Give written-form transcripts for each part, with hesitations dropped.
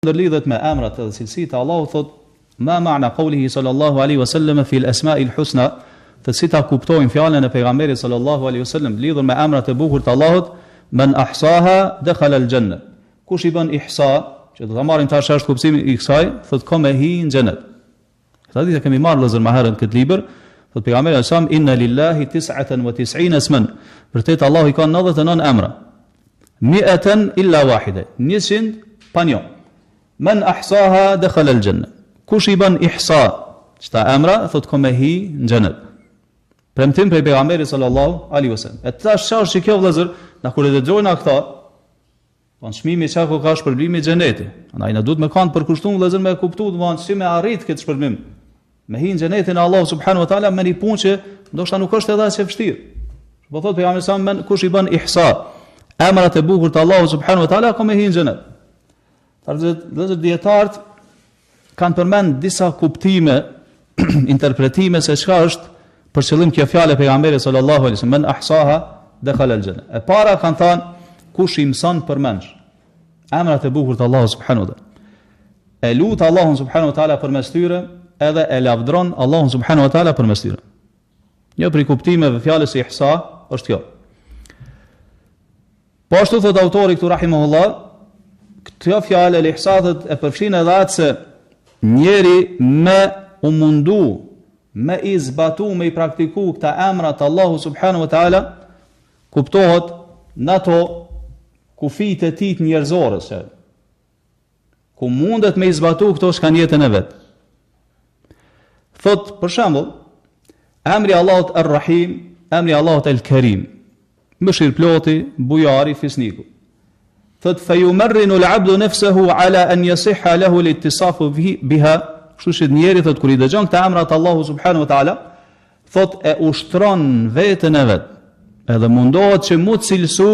ndërlidhet me emrat edhe cilësitë e Allahut, thot ma ma'na qawlihi sallallahu alaihi wasallam fi al-asma'i al-husna, të si ta kuptojmë fjalën e pejgamberit sallallahu alaihi wasallam lidhur me emrat e bukur të Allahut, man ahsaha dakhala al-janna. Kush i bën ihsa, që do ta marrim tash është kuptimi i kësaj, thot ka me hi në xhenet. Këtë ditë kemi marrë lëzër më herën këtë libër, thot pejgamberi sallallahu alaihi wasallam inna lillahi 99 isman. Vërtet Allah i ka 99 emra. 100 illa wahida. 100 pa një. Man ahsaha dakhala al-janna. Kush i bën ihsa çta emra, thot ka me hi në xhenet. Premtim prej pejgamberit sallallahu alaihi wasallam. E tash çfarë që kjo vëllazër, na kur e dëgjojnë ata, von çmimi çka ka shpërblimi i xhenetit. Andaj na duhet me kanë përkushtuar vëllazër me kuptuar von si me arrit këtë shpërblim. Me hi në xhenetin e Allahu subhanahu wa taala me një punë që ndoshta nuk është edhe as e vështirë. Po thot pejgamberi sallallahu alaihi wasallam kush i bën ihsa emrat e bukur të Allahu subhanahu wa taala ka me hi në xhenet. Dhe dietarët kanë përmend disa kuptime, interpretime se çka është për qëllim kjo fjalë e pejgamberit sallallahu alaihi wasallam, man ahsaha dakhala al-janna. E para kanë thënë kush i mëson përmend emrat e bukur të Allahu subhanahu wa taala. E lut Allahun subhanahu wa taala përmes tyre, edhe e lavdron Allahun subhanahu wa taala përmes tyre. Një prej kuptimeve fjalës ihsa është kjo. Po ashtu thot autori këtu rahimahullah, kjo fjalë e ihsatit e përfshin edhe atë se njeri me u mundu, me i zbatu, me i praktiku këta emra të Allahu subhanahu wa taala, kuptohet në ato kufit e tij njerëzore, ku mundet me i zbatu këto shkan jetën e vet. Thot për shembull, emri Allahut Ar-Rahim, emri Allahut El-Karim, mëshirëploti, bujari, fisniku. Thot fayumarrinu al-'abdu nafsuhu ala an yasihha lahu al-ittisafu biha, kështu që njeri thot kur i dëgjon këta emra të Allahu subhanahu wa taala, thot e ushtron veten e vet. Edhe mundohet që mu cilësu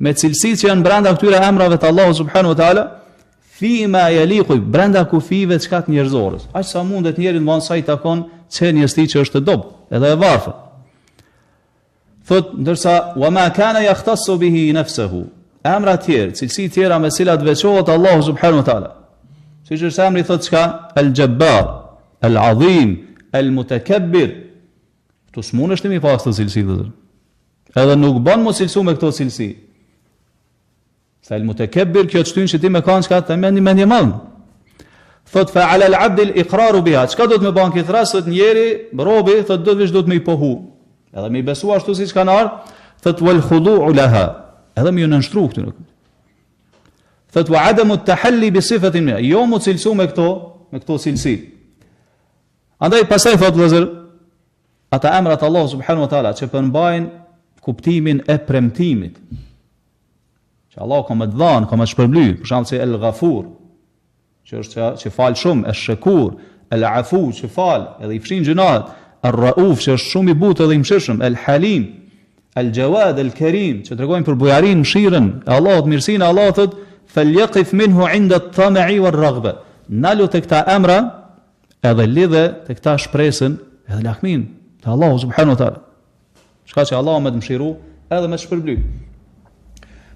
me cilësitë që janë brenda këtyre emrave të Allahu subhanahu wa taala, fima yaliqu brenda kufive të çka të njerëzorës. Aq sa mundet njeri të mos sa i takon çënjes tij që është të dobët, edhe e varfër. Thot ndërsa wa ma kana yahtassu bihi nafsuhu, emra të tjerë, cilësi të tjera me cilat veçohet Allahu subhanahu wa taala. Siç është emri thot çka al-Jabbar, al-Azim, al-Mutakabbir. Kto smunësh ti mi pas këto cilësi të tjera. Edhe nuk bën mos cilësu me këto cilësi. Sa al-Mutakabbir kjo të shtyn që ti me kanë çka të mendje madh. Thot fa ala al-'abd al-iqrar biha. Çka do të më bën këtë rast të njeri, robi thot do të më i pohu. Edhe më i besu ashtu siç kanë ardhur, thot wal khudu'u laha. Edhe më nënshtru këtu. Thot wa adamu at-tahalli bi sifatin minha. Jo më cilësu me këto cilësi. Andaj pastaj thot vëllazër, ata emrat Allah subhanahu wa taala që përmbajnë kuptimin e premtimit. Që Allah ka më të dhanë, ka më të shpërbly, për shembull si El-Ghafur, që është që fal shumë, El-Shakur, El-Afu, që fal edhe i fshin gjunahet, El-Rauf, që është shumë i butë edhe i mëshirshëm, El-Halim, El-Jawad, El-Karim, që tregojnë për bujarin, mëshirën e Allahut, mirësinë e Allahut, falyaqif minhu 'inda at-tam'i war-raghba. Nalu te këta emra, edhe lidhe te këta shpresën, edhe lakmin te Allahu subhanahu wa taala. Çka që Allahu më të mëshiru, edhe më të shpërbly.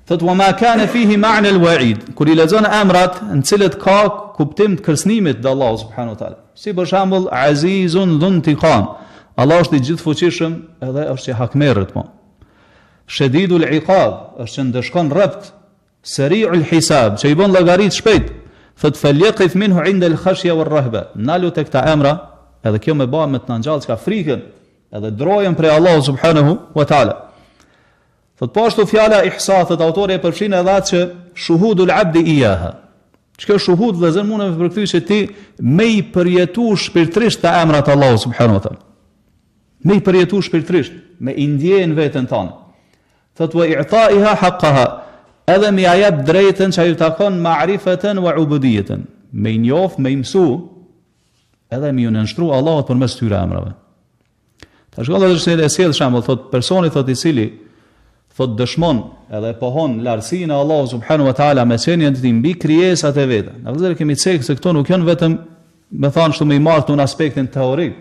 Thot wa ma kana fihi ma'na al-wa'id, kur i lexon emrat në cilët ka kuptim të kërcënimit te Allahu subhanahu wa taala. Si për shembull Azizun dhun tiqam. Allah është i gjithfuqishëm edhe është i hakmerrët mo. Shadidul iqab, është që ndeshkon rrept. Sari'ul hisab, që i bën llogarit shpejt. Thot falyaqif minhu 'inda al-khashya war-rahba. Nalu tek ta emra, edhe kjo më bën me të na ngjall çka frikën, edhe drojën prej Allahu subhanahu wa taala. Thot po ashtu fjala ihsa, thot autori e përfshin edhe atë që shuhudul abdi iyaha. Çka shuhud vëzën mund të përkthyej se ti me i përjetu shpirtërisht të emrat Allahu subhanahu wa taala. Me i përjetu shpirtërisht, me i ndjen veten tonë. Thot wa i'ta'iha haqqaha, edhe me ia jap drejtën që ai takon ma'rifatan wa ubudiyatan. Me i njoft, me i mësu, edhe me i nënshtru Allahut përmes këtyre emrave. Tash gjallë është e sjell shembull, thot personi thot i cili thot dëshmon edhe pohon lartësinë e Allahut subhanahu wa taala me qenien e tij mbi krijesat e veta. Na vëllezër kemi thënë se këto nuk janë vetëm me thënë ashtu me i marrë në aspektin teorik.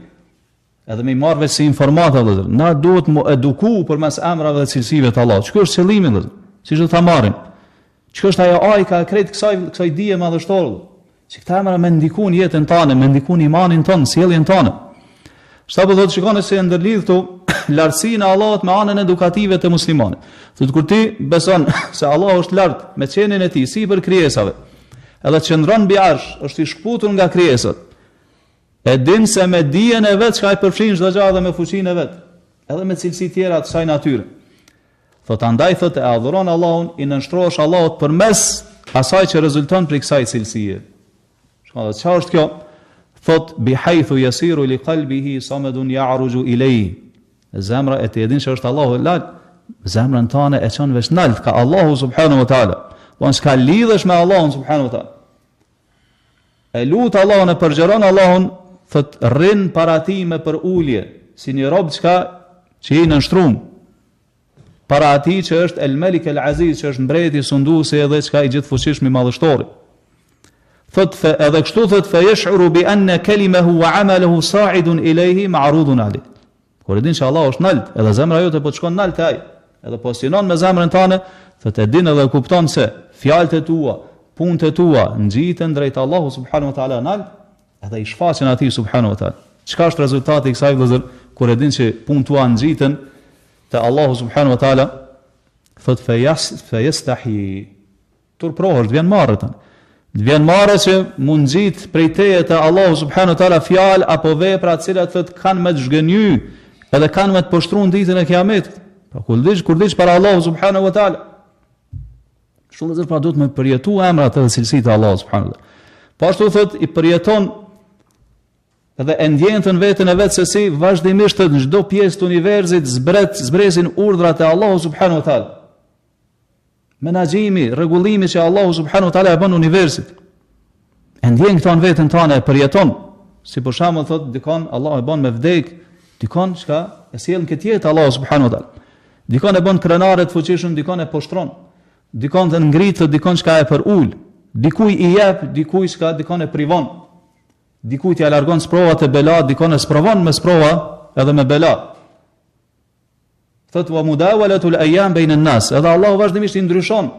Edhe me i marrë vetë si informata vëllezër. Na duhet mu eduku përmes emrave dhe cilësive të Allahut. Çka është qëllimi vëllezër? Siç do ta marrim. Çka është ajo ajka e krejt kësaj dije madhështore? Që këta emra me ndikun jetën tane, me ndikun imanin tonë, sjelljen tane. Shtapo thotë shikoni se e ndërlidh këtu lartësinë e Allahut me anën edukative të muslimanit. Thotë kur ti beson se Allahu është lart me qenin e tij sipër krijesave, edhe qëndron mbi arsh, është i shkputur nga krijesat. E din se me dijen e vet çka i përfshin çdo gjë dhe me fuqinë e vet, edhe me cilësi tjera të saj natyre. Thotë andaj thotë e adhuron Allahun, i nënshtrohesh Allahut përmes asaj që rezulton prej kësaj cilësie. Shkon, çfarë është kjo? Thot bihaythu yasiru li qalbihi samadun ya'ruju ilayhi. Zemra e të edhin që është Allahu lart, zemrën tane e çon veç nalt ka Allahu subhanahu wa taala. Po s'ka lidhesh me Allahun subhanahu wa taala. E lut Allahun e përgjeron Allahun, thot rrin para tij me për ulje, si një rob që i nënshtruar. Para atij që është El Malik El Aziz, që është mbreti sunduesi edhe çka i gjithfuqishëm i madhështori. Thot edhe kështu thot fa yash'uru bi anna kalimahu wa 'amaluhu sa'idun ilayhi ma'rudun alayh. Kur e din se Allah është nalt, edhe zemra jote po të shkon nalt te ai, edhe po sinon me zemrën tënde, thot e din edhe kupton se fjalët e tua, punët e tua ngjiten drejt Allahut subhanahu wa taala nalt, edhe i shfaqen atij subhanahu wa taala. Çka është rezultati i kësaj vëllazër kur e din se punët tua ngjiten te Allahu subhanahu wa taala? Thot fa yastahi. Turprohesh, vjen marrë vjen marrë që mund nxit prej teje te Allahu subhanahu wa taala fjalë apo vepra të cilat thot kanë me të zhgënjy edhe kanë me të poshtruar ditën e kiametit. Pra kur dish para Allahu subhanahu wa taala. Kështu vëllazër pra duhet me përjetu emrat edhe cilësitë e Allahut subhanahu wa taala. Po ashtu thot i përjeton edhe e ndjen veten e vet se si vazhdimisht në çdo pjesë të universit zbresin urdhrat e Allahut subhanahu wa taala. Menaxhimi, rregullimi që Allahu subhanahu wa taala e bën universit. E ndjen këto në veten tënde, përjeton. Si për shembull thot dikon Allah e bën me vdek, dikon çka e sjell këtë jetë Allahu subhanahu wa taala. Dikon e bën krenare të fuqishëm, dikon e poshtron. Dikon të ngritë, dikon çka e për ul. Dikuj i jep, dikuj çka dikon e privon. Dikujt ja largon sprovat e belat, dikon e sprovon me sprova edhe me bela. Thot wa mudawalatul ayyam bayna an-nas. Edhe Allahu vazhdimisht i ndryshon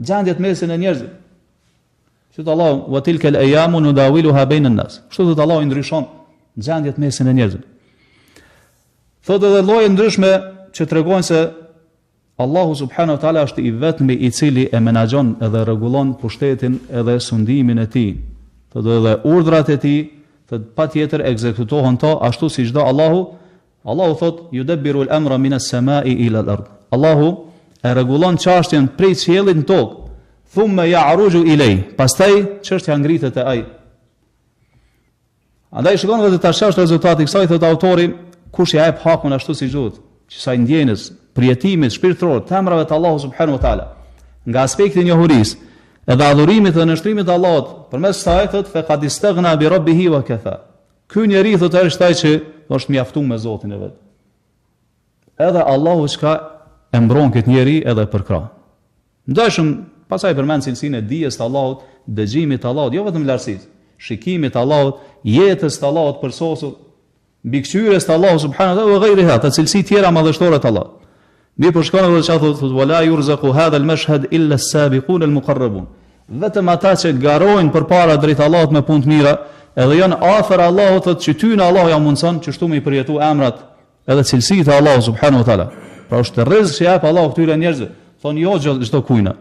gjendjet mesin e njerëzve. Thot Allahu wa tilka al-ayyamu nudawiluha bayna an-nas. Kështu thot Allahu i ndryshon gjendjet mesin e njerëzve. Thot edhe lloje ndryshme që tregojnë se Allahu subhanahu wa taala është i vetmi i cili e menaxhon edhe rregullon pushtetin edhe sundimin e tij. Thot edhe urdhrat e tij, thot patjetër ekzekutohen to ashtu si çdo Allahu thot yudabbiru al-amra min as-sama'i ila al-ard. Allahu e rregullon çështjen prej qiellit në tokë. Thumma ya'ruju ilay. Pastaj çështja ngritet te ai. Andaj shikoni vetë tash është rezultati i kësaj, thot autori, kush ja jep hakun ashtu si duhet, që sa ndjenës, përjetimit shpirtëror të emrave të Allahut subhanahu wa taala, nga aspekti i njohurisë, edhe adhurimit dhe nënshtrimit të Allahut, përmes kësaj thot fa qad istaghna bi rabbihi wa kafa. Ky njeri thot është ai që është mjaftuar me Zotin e vet. Edhe Allahu çka e mbron këtë njeri edhe për krah. Ndajshëm pasaj përmend cilësinë e dijes të Allahut, dëgjimit të Allahut, jo vetëm lartësisë, shikimit të Allahut, jetës të Allahut përsosur, mbikëqyrjes të Allahut subhanahu wa taala dhe ghairiha, të cilësi tjera madhështore të Allahut. Mi për shkon edhe çfarë thotë wala yurzaqu hadha al-mashhad illa as-sabiqun al-muqarrabun. Vetëm ata që garojnë përpara drejt Allahut me punë të mira, edhe janë afër Allahut, thotë që ty në Allah ja mundson që shtu me i përjetu emrat edhe cilësitë e Allahut subhanahu wa taala. Pra është rrezik që jep Allahu këtyre njerëzve. Thonë jo çdo kujna.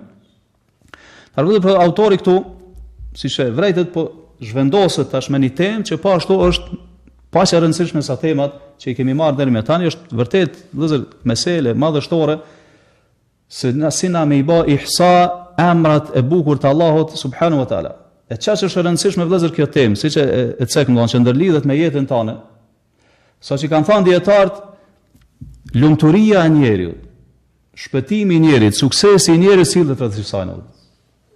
Targulli për autori këtu, siç e vërejtet, po zhvendoset tash me një temë që po ashtu është pas e rëndësishme sa temat që i kemi marrë deri më tani, është vërtet vëllazër mesele madhështore se si na me i bë ihsa emrat e bukur të Allahut subhanahu wa taala. E çfarë është e rëndësishme vëllazër kjo temë, siç e cekëm që ndërlidhet me jetën tonë. Saqë kanë thënë dietarët, lumturia e njeriut, shpëtimi i njerit, suksesi i njerit sillet rreth kësaj.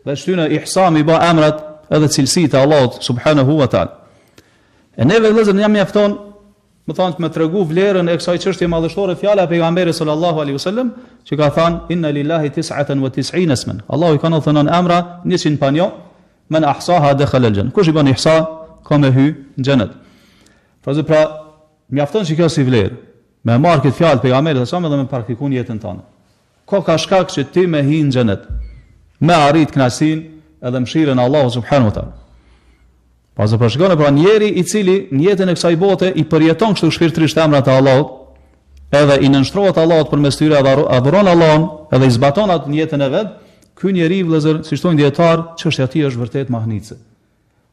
Dhe shtyna ihsa me i bë emrat edhe cilësitë e Allahut subhanahu wa taala. E neve vëllezër jam mjafton, më thonë me tregu vlerën e kësaj çështje madhështore fjala e pejgamberit sallallahu alaihi wasallam, që ka thënë inna lillahi 99 isman. Allahu i ka thënë emra 100 panjo, men ahsaha dakhala al-janna. Kush i bën ihsa ka me hy në xhenet. Pra mjafton që kjo si vlerë, me marr këtë fjalë pejgamberit sallallahu alaihi wasallam dhe me praktikun jetën tonë. Ka shkak që ti me hy në xhenet. me arrit kënaqësinë edhe mëshirën e Allahut subhanahu wa taala. Pastaj përshikoni pra njeri i cili në jetën e kësaj bote i përjeton kështu shpirtërisht emrat e Allahut, edhe i nënshtrohet Allahut përmes tyre, adhuron Allahun, edhe i zbaton atë në jetën e vet, ky njeri vëllazër, siç thonë dietar, çështja e tij është vërtet mahnice.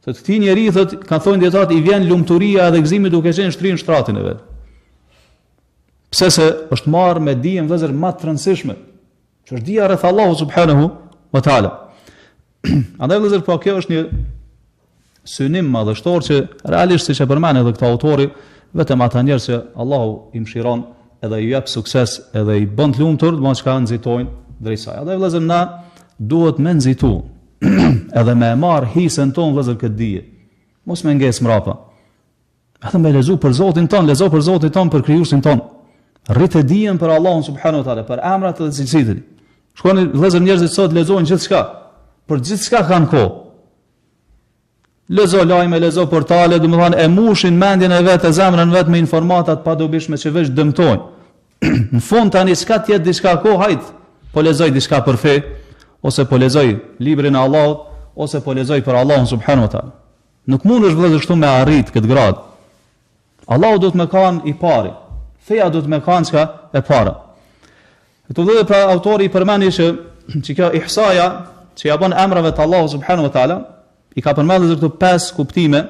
Se këtij njeri ka thonë dietar i vjen lumturia edhe gëzimi duke qenë shtrirë në shtratin e vet. Pse se është marrë me dijen vëllazër më të rëndësishme, që është dija rreth Allahut subhanahu wa taala. Andaj vëllazër, po kjo është një synim madhështor që realisht siç e përmend edhe këtë autori, vetëm ata njerëz që Allahu i mëshiron edhe i jep sukses edhe i bën të lumtur, do të thonë nxitojnë drejt saj. Andaj vëllazër, na duhet me nxitu edhe me marr hisën tonë vëllazër këtë dije. Mos me nges mrapa. Edhe me lezu për Zotin ton, lezo për Zotin ton, për krijuesin ton. Rritë dijen për Allahun subhanahu wa taala, për emrat dhe cilësitë. Shkoni vëllazër, njerëzit sot lexojnë gjithçka. Për gjithçka kanë kohë. Lezo lajme, lezo portale, domethënë e mushin mendjen e vet, e zemrën vet me informata të padobishme që veç dëmtojnë. Në fund tani s'ka të jetë diçka kohë, hajt, po lexoj diçka për fe, ose po lexoj librin e Allahut, ose po lexoj për Allahun subhanahu wa taala. Nuk mundesh vëllazër kështu me arrit këtë grad. Allahu do të më kanë i pari. Feja do të më kanë çka e para. Këtu vëllazër, pra autori i përmendi që kjo ihsaja që ja bën emrave të Allahut subhanahu wa taala, i ka përmendur këtu 5 kuptime,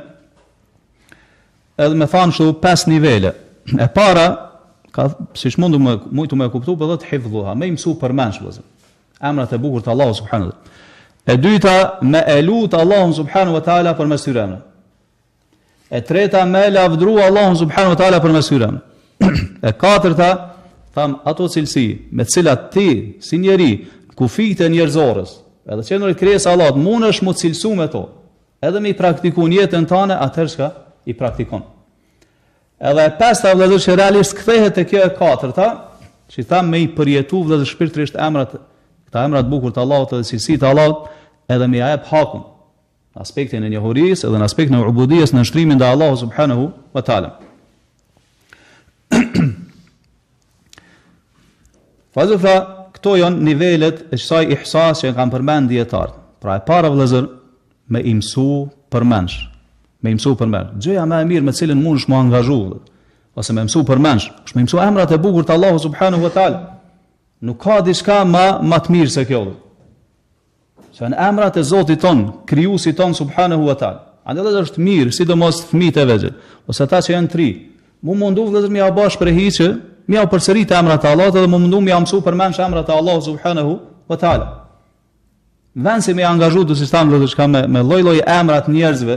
edhe me thanë kështu 5 nivele. E para, siç mujtu me kuptu, po thotë hifdhuha, me mësu përmendsh vëllazër. Emrat e bukur të Allahut subhanahu wa taala. E dyta, me elut Allahun subhanahu wa taala përmes tyre. E treta, me lavdru Allahun subhanahu wa taala përmes tyre. E katërta, tham ato cilësi me të cilat ti si njeri kufijtë e njerëzorës, edhe që në krijesa Allahut mundesh mu cilësu me to, edhe me i praktiku në jetën tënde, atëherë çka i praktikon. Edhe e pesta vëllazër që realisht kthehet te kjo e katërta, që tham me i përjetu vëllazër shpirtërisht këta emrat bukur të Allahut dhe cilësitë të Allahut, edhe me ia jep hakun, aspektin e njohurisë edhe në aspektin e ubudiyes në nshtrimin ndaj Allahut subhanahu wa taala. Fazëfa, këto janë nivelet e kësaj ihsas që kanë përmend dietar. Pra e para vëllazër, me i mësu përmendsh. Me i mësu përmendsh. Gjëja më e mirë me cilën mundesh mu angazhu, ose me mësu përmendsh, është me mësu emrat e bukur të Allahut subhanahu wa taala. Nuk ka diçka më të mirë se kjo. Se në emrat e Zotit ton, krijuesit ton subhanahu wa taala. Andaj është mirë, sidomos fëmijët e vegjël, ose ata që janë 3. Mu mundu vëllazër me ia bash për hiç, me ia përsërit emrat e Allahut dhe mu mundu me ia mësu përmendsh emrat e Allahut subhanahu wa taala. Vën se me angazhu do sistem vëllazër që me lloj-lloj emrat njerëzve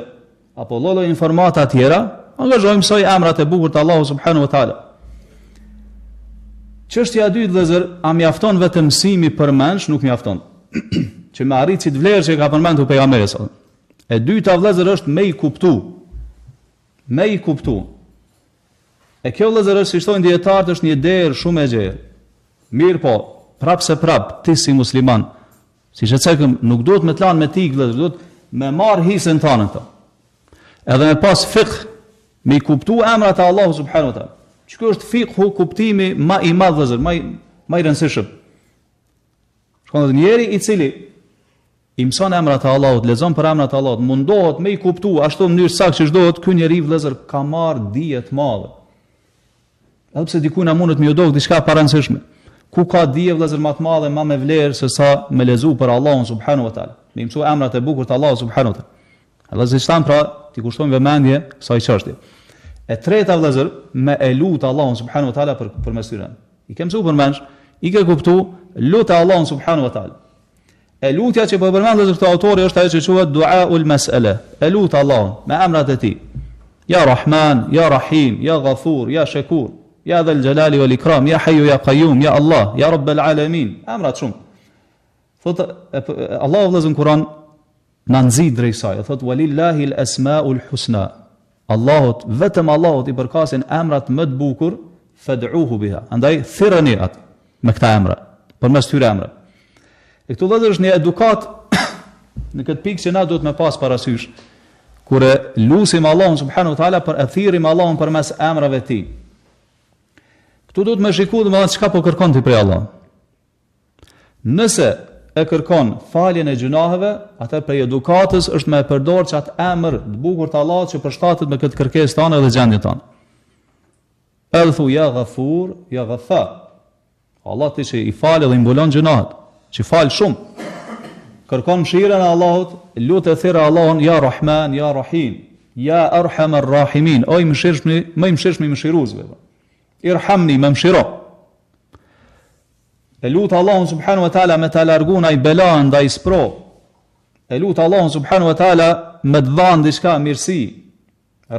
apo lloj-lloj informata të tjera, angazhojmë soi emrat e bukur të Allahut subhanahu wa taala. Çështja e dytë vëllazër, a mjafton vetëm mësimi përmendsh, nuk mjafton. Që me arrit si të vlerë që ka përmendur pejgamberi sa. E dyta vëllazër është me i kuptu. Me i kuptu. E kjo vëllazër është, si thonë dietarët, është një derë shumë e gjerë. Mirë po, prap ti si musliman, siç e cekëm, nuk duhet me të lanë me tik vëllazër, duhet me marr hisën tonë këto. Edhe me pas fiqh, me i kuptu emrat e Allahut subhanahu wa taala. Që është fiqhu, kuptimi më i madh vëllazër, më i rëndësishëm. Shkon njeri i cili i mëson emrat e Allahut, lexon për emrat e Allahut, mundohet me i kuptu ashtu në mënyrë saktë që ç'dohet, ky njeri vëllazër ka marr dije të madhe. Edhe pse diku na mundet me u dog diçka pa rëndësishme. Ku ka dije vëllazër më të madhe, më me vlerë se sa me lezu për Allahun subhanahu wa taala. Me mësu emrat e bukur të Allahut subhanahu wa taala. Allah zështan pra ti kushtojmë vëmendje kësaj çështje. E treta vëllazër, me e lut Allahun subhanahu wa taala për mësyrën. I ke mësuar përmendsh, i ke kuptu, lut Allahun subhanahu wa taala. E lutja që po përmend vëllazër këto autori është ajo që quhet duaul mas'ala. E lut Allahun me emrat e tij. Ya Rahman, ya Rahim, ya Ghafur, ya Shakur, ya Dhal Jalali wal Ikram, ya Hayyu ya Qayyum, ya Allah, ya Rabbal Alamin. Emrat shumë. Thotë Allahu vëllazër në Kur'an na nxit drejt saj, thotë walillahi al-asmaul husna. Allahut, vetëm Allahut i përkasin emrat më të bukur, fad'uhu biha. Andaj thirrni atë me këta emra, përmes këtyre emrave. E këtu vëllazër është një edukat në këtë pikë që na duhet me pas parasysh. Kur e lusim Allahun subhanahu wa taala për e thirrim Allahun përmes emrave të tij. Këtu duhet me shikuar domethënë çka po kërkon ti prej Allahut. Nëse e kërkon faljen e gjunaheve, atë për edukatës është me përdor që atë emër të bukur të Allahut që përshtatet me këtë kërkesë tonë dhe gjendjen tonë. Edhe thu ja Ghafur, ja Ghaffar. Allah ti që i falë dhe i mbulon gjunahet, që falë shumë. Kërkon mëshirën e Allahut, lutë e thirrë Allahun ja Rahman, ja Rahim, ja Arhamar Rahimin, o i mëshirshmi, më i mëshirshmi mëshiruesve. Irhamni, më mëshiro. E lutë Allahun subhanahu wa taala me ta largun ai bela ndaj spro. E lutë Allahun subhanahu wa taala me të dhënë diçka mirësi,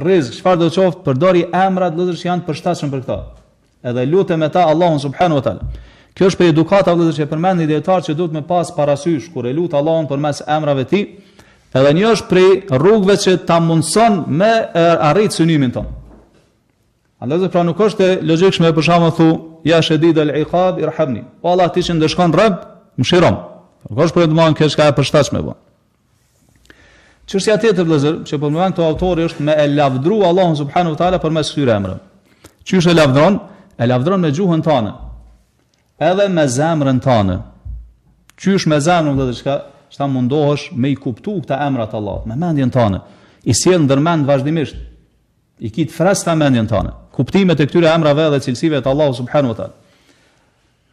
rrezik, çfarë do të qoftë, përdori emrat që janë të përshtatshëm për këtë. Edhe lutë me ta Allahun subhanahu wa taala. Kjo është për edukata që përmendi dietar që duhet me pas parasysh kur e lut Allahun përmes emrave të tij. Edhe një është prej rrugëve që ta mundson me arrit synimin ton. Andaj pra nuk është e logjikshme për shkakun thu ja shadid al-iqab irhamni. Po Allah ti që ndeshkon rreb, mëshirom. Nuk është për të marrë kjo çka e përshtatshme po. Çështja tjetër vëllazër, që po më këto autori është me e lavdru Allahun subhanahu wa taala përmes këtyre emrave. Çysh e lavdron? E lavdron me gjuhën tënde. Edhe me zemrën tënde. Qysh me zemrën vëllazër çka ta mundohesh me i kuptu këta emrat të Allahut, me mendjen tënde. I sjell ndërmend vazhdimisht. I kit fresta mendjen tënde. Kuptimet e këtyre emrave dhe cilësive të Allahut subhanahu wa taala.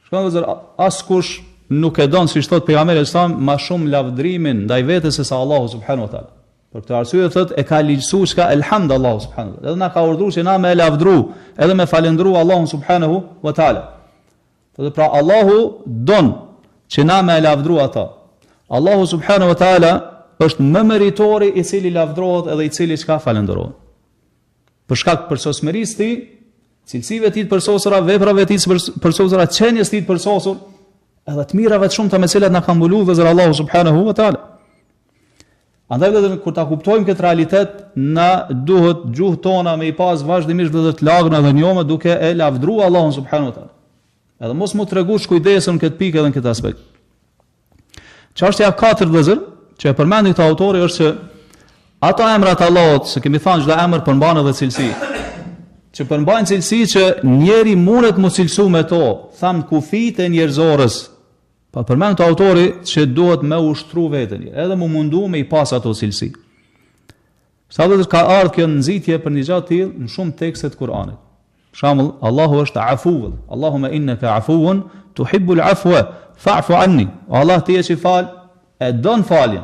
Shkon vëllazër, askush nuk e don siç thot pejgamberi sa më shumë lavdrimin ndaj vetes se sa Allahu subhanahu wa taala. Për këtë arsye thot e ka ligjësuar çka elhamd Allahu subhanahu wa taala. Edhe na ka urdhëruar që na me lavdru, edhe me falendru Allahun subhanahu wa taala. Dhe pra Allahu don që na me lavdru ata. Allahu subhanahu wa taala është më meritori i cili lavdrohet edhe i cili çka falendrohet. Për shkak të përsosmërisë të tij, cilësive të tij të përsosura, veprave të tij të përsosura, çënjes të tij të përsosur, edhe të mirave të shumta me të cilat na ka mbuluar vëzër Allahu subhanahu wa taala. Andaj edhe kur ta kuptojmë këtë realitet, na duhet gjuhë tona me i pas vazhdimisht edhe të lagëna dhe njome duke e lavdruar Allahun subhanahu wa taala. Edhe mos mu tregush kujdesën këtë pikë edhe në këtë aspekt. Çështja 4 vëzër, që e përmendi këtë autori është që ato emrat Allahut, se kemi thënë çdo emër përmban edhe cilësi. Që përmbajnë cilësi që njeri mundet mu cilësu me to, thamë kufit e njerëzorës. Pa përmend të autori që duhet me ushtru vetën, edhe mu mundu me i pas ato cilësi. Sa dhe ka ardhë kjo nëzitje për një gjatë tillë në shumë tekstet Kur'anit. Shembull, Allahu është afull. Allahumma innaka afuwun tuhibbul afwa fa'fu anni. Allah ti je që fal, e don faljen.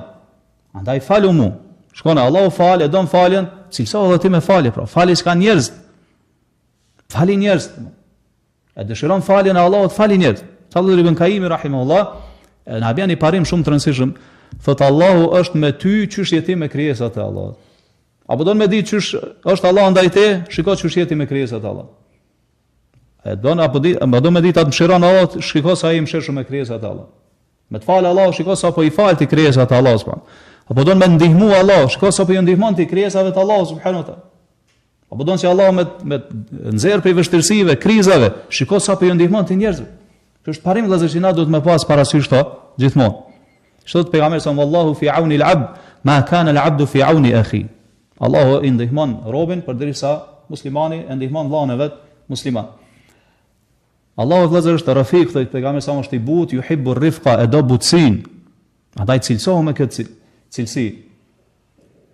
Andaj falu mu. Shkon Allahu fal, e don faljen, cilësohu edhe ti me falje, pra fali s'ka njerëz. Fali njerëz. E dëshiron faljen e Allahut, fali njerëz. Sallallahu ibn Kaimi rahimahullah, na bën i parim shumë të rëndësishëm, thot Allahu është me ty çysh je ti me krijesat e Allahut. Apo don me di çysh është Allahu ndaj te, shiko çysh je ti me krijesat e Allahut. E don apo do me di ta mëshiron Allahut, shiko sa ai mëshirshëm me krijesat e Allahut. Me të falë Allahu, shiko sa po i fal ti krijesat e Allahut subhanahu. Apo don me ndihmu Allahu, shiko sa po i ndihmon ti krijesave të Allahut subhanahu wa taala. Apo don se Allahu me nxjerr prej vështirësive, krizave, shiko sa po i ndihmon ti njerëzve. Kjo është parim vëllazër që na duhet me pas parasysh to gjithmonë. Thot pejgamberi sallallahu fi auni al-abd ma kana al-abdu fi auni akhi. Allahu i ndihmon robën përderisa muslimani e ndihmon vllahun e vet musliman. Allahu vëllazër është rafiq, thot pejgamberi sa është i butë, yuhibbu ar-rifqa, e do butësinë. Andaj cilësohu me këtë cilësi.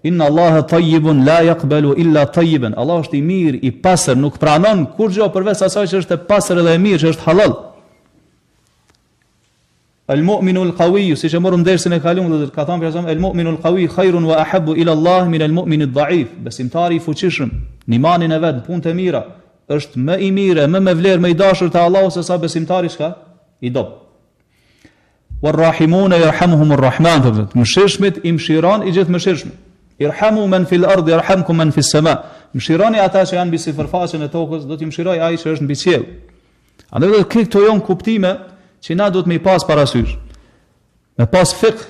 Inna Allaha tayyibun la yaqbalu illa tayyiban. Allah është i mirë, i pastër, nuk pranon kurrë përveç asaj që është e pastër dhe e mirë, që është halal. Al-mu'minu al-qawi, siç e morëm dersin e kaluar, ka thënë pejgamberi, al-mu'minu al-qawi khairun wa ahabbu ila Allah min al-mu'min ad-da'if. Besimtari i fuqishëm, në imanin e vet, punët e mira, është më i mirë, më me vlerë, më i dashur te Allahu se sa besimtari çka i dob. War-rahimuna yarhamuhumur rahman. Mëshirshmit i mëshiron i gjithë mëshirshmit. Irhamu man fil ard yarhamkum man fis sama. Mëshironi ata që janë mbi sipërfaqen e tokës, do t'i mëshiroj ai që është mbi qiell. Andaj do të këto janë kuptime që na duhet me i pas parasysh. Me pas fiqh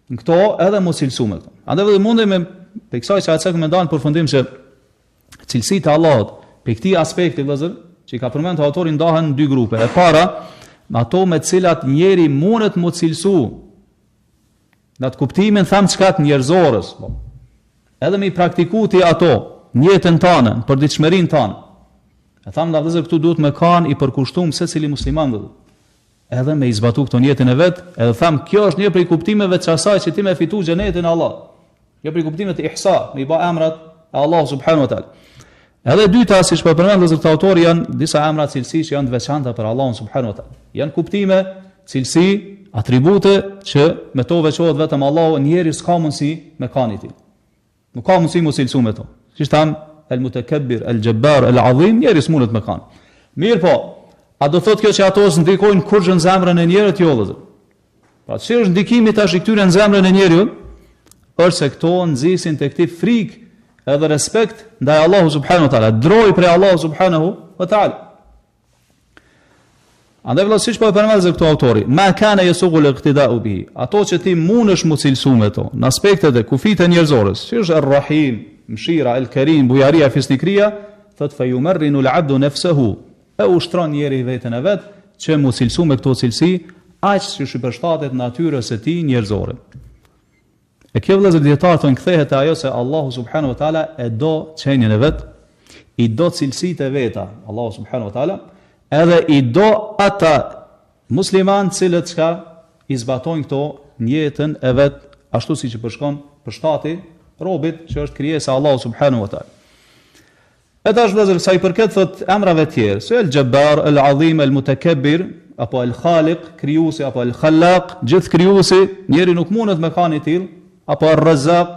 në këto edhe mos cilësu me këto. Andaj do mundem me kësaj që atë më ndan përfundim se cilësitë e Allahut pe këtij aspekti vëllazër që ka përmendur autori ndahen në dy grupe. E para, ato me të cilat njeri mundet mu cilësu në atë kuptimin tham çka të njerëzorës, edhe me i praktikuti ato në jetën tonë, në përditshmërinë tonë. E tham vëllazër këtu duhet me kanë i përkushtuar secili musliman. edhe me i zbatu këto në jetën e vet, edhe tham kjo është një prej kuptimeve të asaj që ti më fitu xhenetin e Allah. Një prej kuptimeve të ihsa, me i bë emrat e Allah subhanahu wa taala. Edhe dyta, siç po përmend vëllezër të autori, janë disa emra cilësi që janë të veçanta për Allahun subhanahu wa taala. Janë kuptime, cilësi, atribute që me to veçohet vetëm Allahu, njeri s'ka mundësi me kanë ti. Nuk ka mundësi mos cilësu me to. Siç tham el-mutakabbir, el-jabbar, el-azim, njeri s'mundet me kanë. Mirë po, a do thotë kjo që ato ndikojnë kurrë në zemrën e njerit jo vëllezër? Pra ç'është ndikimi tash i këtyre në zemrën e njeriut? Është se këto nxisin tek ti frikë edhe respekt ndaj Allahu subhanahu wa taala, droj për Allahu subhanahu wa taala. Andaj vëllai siç po e përmend këto autori, ma kana yasugu al-iqtida'u bihi. Ato që ti mundesh mu cilësu me to, në aspektet e kufit e njerëzores, si është ar-Rahim, Mshira, el-Karim, bujaria, fisnikria, thot fa yumarrinu al-'abdu nafsuhu. E ushtron njeri veten e vet që mu cilësu me këto cilësi, aq që shpërshtatet natyrës së tij njerëzore. E kjo vëllezër dietar thonë kthehet ajo se Allahu subhanahu wa taala e do çënjen e vet, i do cilësitë e veta, Allahu subhanahu wa taala, edhe i do ata musliman cilët çka i zbatojnë këto në jetën e vet, ashtu siç i përshkon përshtati robit që është krijesa Allahu subhanahu wa taala. E tash vëllezër sa i përket thot emrave të tjerë, se el-Jabbar, el-Azim, el-Mutakabbir, apo el-Khaliq, krijuesi apo el-Khallaq, gjithë krijuesi, njeri nuk mundet me kanë i tillë, apo ar-Razzaq,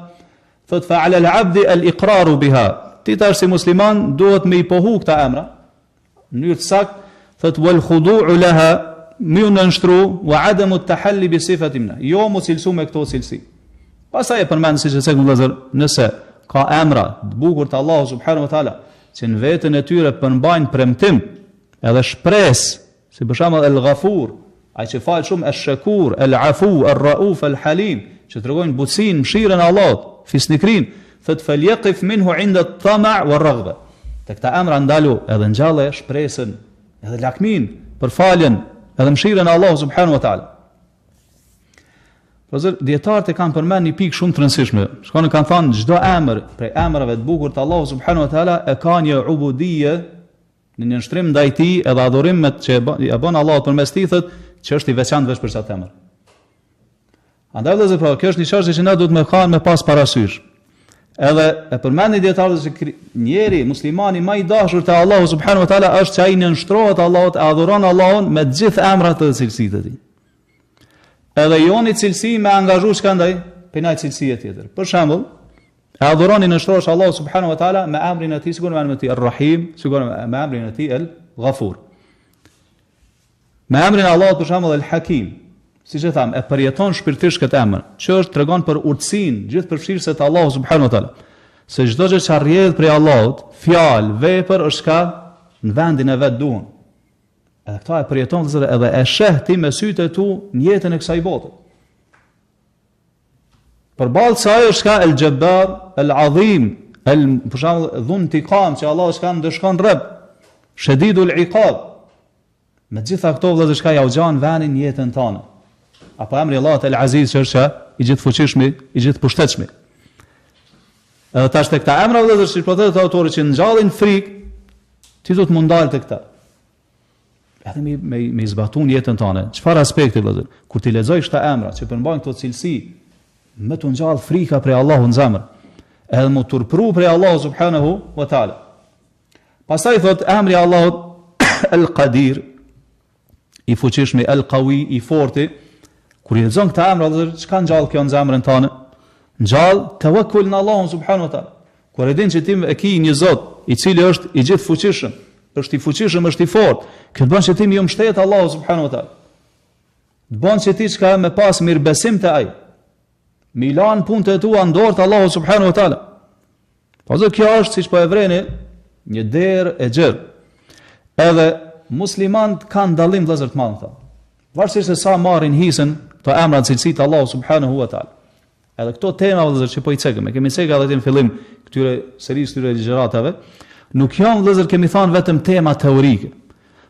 thot fa 'ala al-'abdi al-iqrar biha. Ti tash si musliman duhet me i pohu këta emra në mënyrë të saktë, thot wal khudu'u laha, më nënshtru wa 'adamu at-tahalli bi sifatina. Jo mos cilësu me këto cilësi. Pastaj e përmend siç e thënë vëllazër, nëse ka emra të bukur të Allahu subhanahu wa taala që në veten e tyre përmbajnë premtim edhe shpresë, si për shembull el-Ghafur, ai që fal shumë, el-Shakur, el-Afu, el-Rauf, el-Halim, që tregojnë butësinë, mëshirën e Allahut, fisnikrin, thot falyaqif minhu 'inda at-tama' war-raghba. Te këta emra ndalu edhe ngjalle shpresën, edhe lakmin për faljen, edhe mëshirën e Allahut subhanahu wa taala. Por dietarët e kanë përmend një pikë shumë të rëndësishme. Shkonë kanë thënë çdo emër prej emrave të bukur të Allahut subhanahu wa taala e ka një ubudie, në një shtrim ndaj tij edhe adhurimet që ja bën Allahu përmes tij, thotë që është i veçantë vetëm për çat emër. Andaj vëllezër, pra, kjo është një çështje që ne duhet me kanë me pas parasysh. Edhe e përmendni dietarët se njeri muslimani më i dashur te Allahu subhanahu wa taala është që ai nënshtrohet Allahut, e adhuron Allahun me të gjithë emrat dhe cilësitë e tij. Edhe joni cilësi me angazhu çka ndaj penaj cilësie tjetër. Për shembull, e adhuroni nënshtrohesh Allahu subhanahu wa taala me emrin e tij, sigurisht me emrin e tij Ar-Rahim, sigurisht me emrin e tij El-Ghafur. Me emrin e Allahut për shembull El-Hakim, siç e tham, e përjeton shpirtisht këtë emër, që është tregon për urtësinë gjithë përfshirëse të Allahut subhanahu wa taala. Se çdo gjë që arrjedh prej Allahut, fjalë, vepër, është ka në vendin e vet duan. Edhe këta e përjeton edhe e sheh ti me sytë e tu në jetën e kësaj bote. Përballë kësaj është ka el-Jabbar, el-Azim, për shembull dhun intiqam që Allah s'ka ndëshkon rreb, shadidul iqab. Me gjitha këto vëllezër shka ja u gjan vënin jetën tonë. Apo emri Allahut el-Aziz që është i gjithë fuqishmi, i gjithë pushtetshmi. Edhe tash tek këta emra vëllezër, si po thotë autori, që ngjallin frikë, ti do të mund dal tek këta. Edhe me zbatun jetën tonë. Çfarë aspekti vëllezër? Kur ti lexoj këta emra që përmbajnë këto cilësi, më të ngjall frika prej Allahut në zemër, edhe më turpru prej Allahut subhanahu wa taala. Pastaj thot emri Allahut el-Qadir, i fuqishmi, el-Qawi, i forti. Kur i lexon këta emra, çka ngjall kjo në zemrën tonë? Ngjall tawakkul në Allahun subhanahu wa taala. Kur e din që ti e ke një Zot i cili është i gjithë fuqishëm, është i fuqishëm, është i fortë, këtë bën që ti më mbështet Allahu subhanahu wa taala. Të bën që ti çka me pas mirëbesim te ai. Milan punët e tua ndort Allahu subhanahu wa taala. Po kjo është siç po e vreni një derë e gjerë. Edhe muslimanët kanë dallim vëllezër të madh. Varësisht se sa marrin hisën to emra të cilësitë Allahu subhanahu wa taala. Edhe këto tema vëllezër që po i cekëm, kemi cekë edhe në fillim këtyre serisë këtyre ligjëratave, nuk janë vëllezër kemi thënë vetëm tema teorike.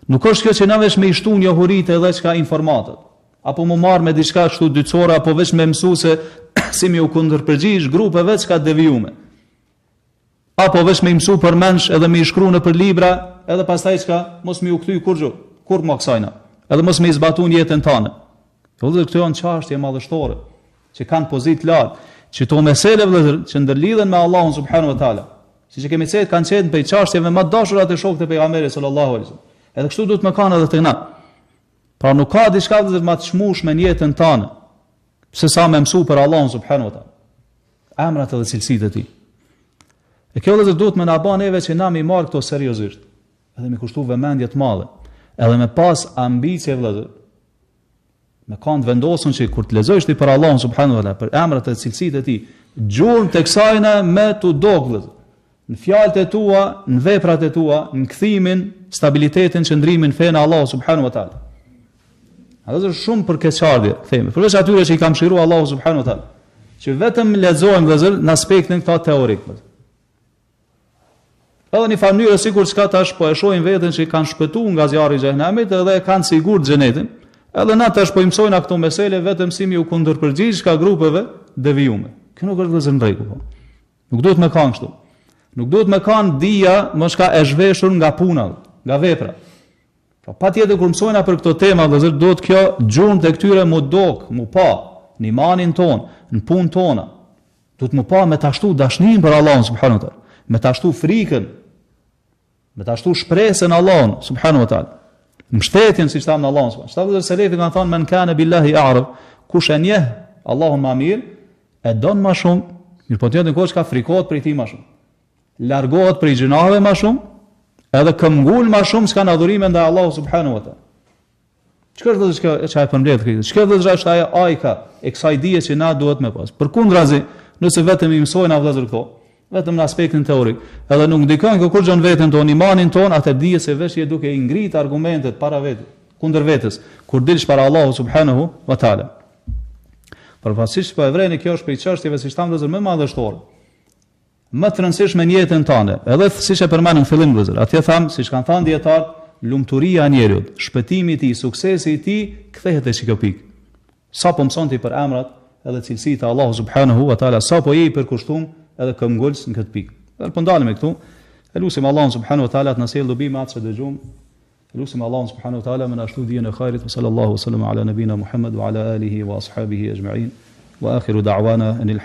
Nuk është kjo që na vesh me i shtu njohuritë edhe çka informatat. Apo më marr me diçka kështu dytësore, apo veç me mësu se si mi u kundërpërgjigj grupeve çka devijume. Apo veç me mësu për mensh edhe me i shkruan për libra, edhe pastaj çka mos mi u kthy kur më kësajna. edhe mos me zbatun jetën tënde. Vëllezër, këto janë çështje madhështore që kanë pozitë lartë, që to mesele vëllezër që ndërlidhen me Allahun subhanahu wa taala. Siç e kemi thënë, kanë qenë për çështjeve më të dashura të shokëve të pejgamberit sallallahu alaihi wasallam. Edhe kështu duhet më kanë edhe të na. Pra nuk ka diçka vëllezër më të çmueshme në jetën tënde se sa më mësu për Allahun subhanahu wa taala. Emrat edhe cilësitë e tij. E kjo vëllezër duhet më na bën neve që na më marr këto seriozisht. Edhe me kushtu vëmendje të madhe. Edhe me pas ambicie vëllezër. Me kanë vendosur që kur të lexosh ti për Allahun subhanahu wa taala, për emrat e cilësitë e tij, gjurmë tek sajna me tu dogëllë. Në fjalët e tua, në veprat e tua, në kthimin, stabilitetin, qëndrimin fen Allahu subhanahu wa taala. Ato është shumë për keqardhje, themi. Përveç atyre që i ka mëshiruar Allahu subhanahu wa taala, që vetëm lexojmë vëllezër në aspektin këta teorik. Edhe një mënyrë sikur çka tash po e shohin veten që kanë shpëtuar nga zjarri i xhenemit edhe kanë sigurt xhenetin. Edhe na tash po i mësojnë këto mesele vetëm si mi u kundërpërgjigj ka grupeve devijume. Kjo nuk është vëllezër drejt po. Nuk duhet më kanë kështu. Nuk duhet më kanë dija mos ka e zhveshur nga puna, nga vepra. Pra patjetër kur mësojna për këto tema vëllezër, duhet kjo gjurmë tek tyre mu dok, mu pa në imanin ton, në punën tona. Duhet mu pa me ta shtu dashnin për Allahun subhanahu wa taala, me ta shtu frikën, me ta shtu shpresën Allahun subhanahu wa taala. Mbështetjen siç thamë në Allahun subhanahu wa taala. Vëllezër selefi kanë thënë men kana billahi a'rab, kush e njeh Allahun më mirë, e don më shumë, mirë po tjetër kush ka frikohet prej tij më shumë. Largohet prej gjunave më shumë, edhe këmbgul më shumë s'kan adhurime ndaj Allahut subhanahu wa taala. Çka do të thotë çka e përmbledh këtë? Çka do të thotë ajo ajka e kësaj dije që na duhet me pas. Përkundrazi, nëse vetëm i mësojna vëllezër këto, vetëm në aspektin teorik, edhe nuk ndikon kjo kur gjon veten ton, imanin ton, atë dije se vesh je duke i ngrit argumentet para vetë, kundër vetes, kur dilsh para Allahut subhanahu wa taala. Përpasisht po e vreni kjo është për çështjeve siç thamë vëllezër më madhështore. Më të rëndësishme në jetën tënde, edhe siç e përmendëm në fillim vëllezër, atje tham, siç kanë thënë dietar, lumturia e njeriut, shpëtimi i tij, suksesi i tij kthehet te kjo pikë. Sa po mëson ti për emrat edhe cilësitë e Allahut subhanahu wa taala, sa po je i përkushtuar edhe këmbgulës në këtë pikë. Dhe po ndalemi këtu. Elusim Allahun subhanahu wa taala të na sjellë dobi me atë që dëgjojmë. Elusim Allahun subhanahu wa taala me na shtu dijen e khairit. Sallallahu alaihi wa sallam ala nabina Muhammad wa ala alihi wa ashabihi ajma'in. Wa akhiru da'wana anil